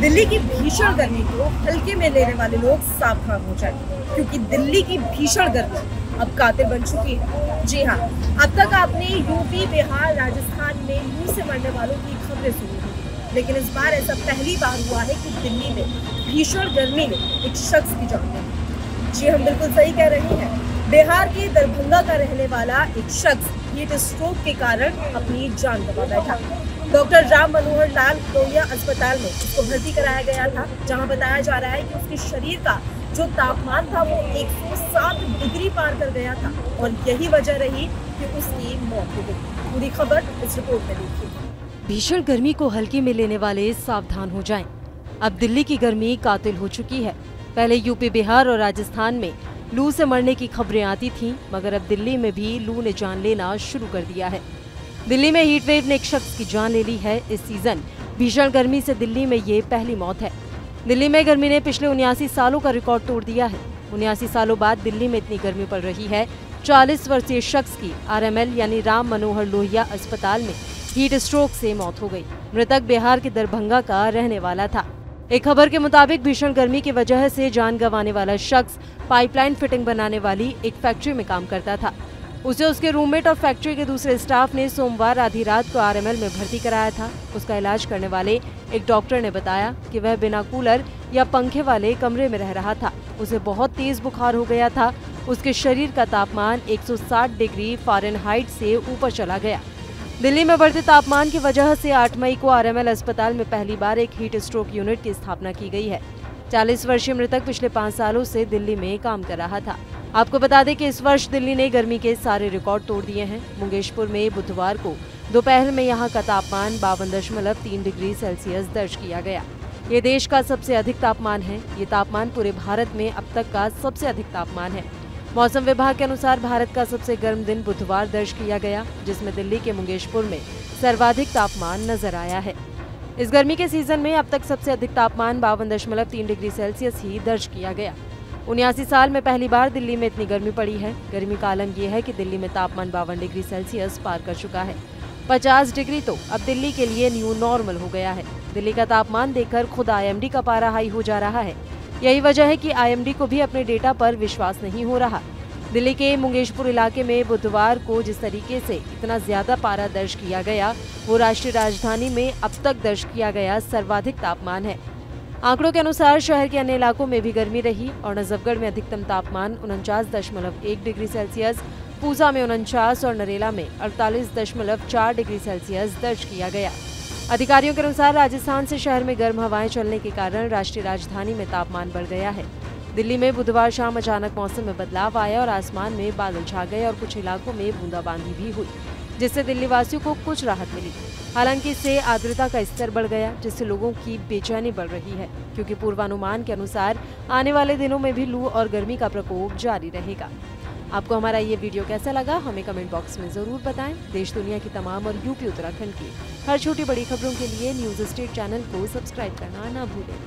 दिल्ली की भीषण गर्मी को हल्के में लेने वाले लोग सावधान हो जाएं, क्योंकि दिल्ली की भीषण गर्मी अब कातिल बन चुकी है। जी हाँ, अब तक आपने यूपी, बिहार, राजस्थान में लू से मरने वालों की खबरें सुनी होंगी, लेकिन इस बार ऐसा पहली बार हुआ है कि दिल्ली में भीषण गर्मी ने एक शख्स की जान ले ली। जी, हम बिल्कुल सही कह रहे हैं। बिहार के दरभंगा का रहने वाला एक शख्स हीट स्ट्रोक के कारण अपनी जान गंवा बैठा। डॉक्टर राम मनोहर लाल लोहिया अस्पताल में उसको भर्ती कराया गया था, जहां बताया जा रहा है कि उसके शरीर का जो तापमान था वो 107 डिग्री पार कर गया था और यही वजह रही कि उसकी मौत हो गई। पूरी खबर इस रिपोर्ट में देखिए। भीषण गर्मी को हल्के में लेने वाले सावधान हो जाएं। अब दिल्ली की गर्मी कातिल हो चुकी है। पहले यूपी, बिहार और राजस्थान में लू से मरने की खबरें आती थीं, मगर अब दिल्ली में भी लू ने जान लेना शुरू कर दिया है। दिल्ली में हीट वेव ने एक शख्स की जान ले ली है। इस सीजन भीषण गर्मी से दिल्ली में ये पहली मौत है। दिल्ली में गर्मी ने पिछले 79 सालों का रिकॉर्ड तोड़ दिया है। 79 सालों बाद दिल्ली में इतनी गर्मी पड़ रही है। 40 वर्षीय शख्स की RML यानी राम मनोहर लोहिया अस्पताल में हीट स्ट्रोक से मौत हो गई। मृतक बिहार के दरभंगा का रहने वाला था। एक खबर के मुताबिक भीषण गर्मी की वजह से जान गंवाने वाला शख्स पाइपलाइन फिटिंग बनाने वाली एक फैक्ट्री में काम करता था। उसे उसके रूममेट और फैक्ट्री के दूसरे स्टाफ ने सोमवार आधी रात को RML में भर्ती कराया था। उसका इलाज करने वाले एक डॉक्टर ने बताया कि वह बिना कूलर या पंखे वाले कमरे में रह रहा था। उसे बहुत तेज बुखार हो गया था। उसके शरीर का तापमान 160 डिग्री फ़ारेनहाइट से ऊपर चला गया। दिल्ली में बढ़ते तापमान की वजह से 8 मई को RML अस्पताल में पहली बार एक हीट स्ट्रोक यूनिट की स्थापना की गई है। 40 वर्षीय मृतक पिछले 5 सालों से दिल्ली में काम कर रहा था। आपको बता दें कि इस वर्ष दिल्ली ने गर्मी के सारे रिकॉर्ड तोड़ दिए हैं। मुंगेशपुर में बुधवार को दोपहर में यहां का तापमान 52.3 डिग्री सेल्सियस दर्ज किया गया। ये देश का सबसे अधिक तापमान है। ये तापमान पूरे भारत में अब तक का सबसे अधिक तापमान है। मौसम विभाग के अनुसार भारत का सबसे गर्म दिन बुधवार दर्ज किया गया, जिसमें दिल्ली के मुंगेशपुर में सर्वाधिक तापमान नजर आया है। इस गर्मी के सीजन में अब तक सबसे अधिक तापमान 52.3 डिग्री सेल्सियस ही दर्ज किया गया। 79 साल में पहली बार दिल्ली में इतनी गर्मी पड़ी है। गर्मी का आलम यह है कि दिल्ली में तापमान 52 डिग्री सेल्सियस पार कर चुका है। 50 डिग्री तो अब दिल्ली के लिए न्यू नॉर्मल हो गया है। दिल्ली का तापमान देखकर खुद IMD का पारा हाई हो जा रहा है। यही वजह है कि IMD को भी अपने डेटा पर विश्वास नहीं हो रहा। दिल्ली के मुंगेशपुर इलाके में बुधवार को जिस तरीके से इतना ज्यादा पारा दर्ज किया गया, वो राष्ट्रीय राजधानी में अब तक दर्ज किया गया सर्वाधिक तापमान है। आंकड़ों के अनुसार शहर के अन्य इलाकों में भी गर्मी रही और नजफगढ़ में अधिकतम तापमान 49.1 डिग्री सेल्सियस, पूसा में 49 और नरेला में 48.4 डिग्री सेल्सियस दर्ज किया गया। अधिकारियों के अनुसार राजस्थान से शहर में गर्म हवाएं चलने के कारण राष्ट्रीय राजधानी में तापमान बढ़ गया है। दिल्ली में बुधवार शाम अचानक मौसम में बदलाव आया और आसमान में बादल छा गए और कुछ इलाकों में बूंदाबांदी भी हुई, जिससे दिल्ली वासियों को कुछ राहत मिली। हालांकि इससे आर्द्रता का स्तर बढ़ गया, जिससे लोगों की बेचैनी बढ़ रही है, क्योंकि पूर्वानुमान के अनुसार आने वाले दिनों में भी लू और गर्मी का प्रकोप जारी रहेगा। आपको हमारा ये वीडियो कैसा लगा, हमें कमेंट बॉक्स में जरूर बताएं। देश दुनिया की तमाम और यूपी उत्तराखंड की हर छोटी बड़ी खबरों के लिए न्यूज़ स्टेट चैनल को सब्सक्राइब करना ना भूलें।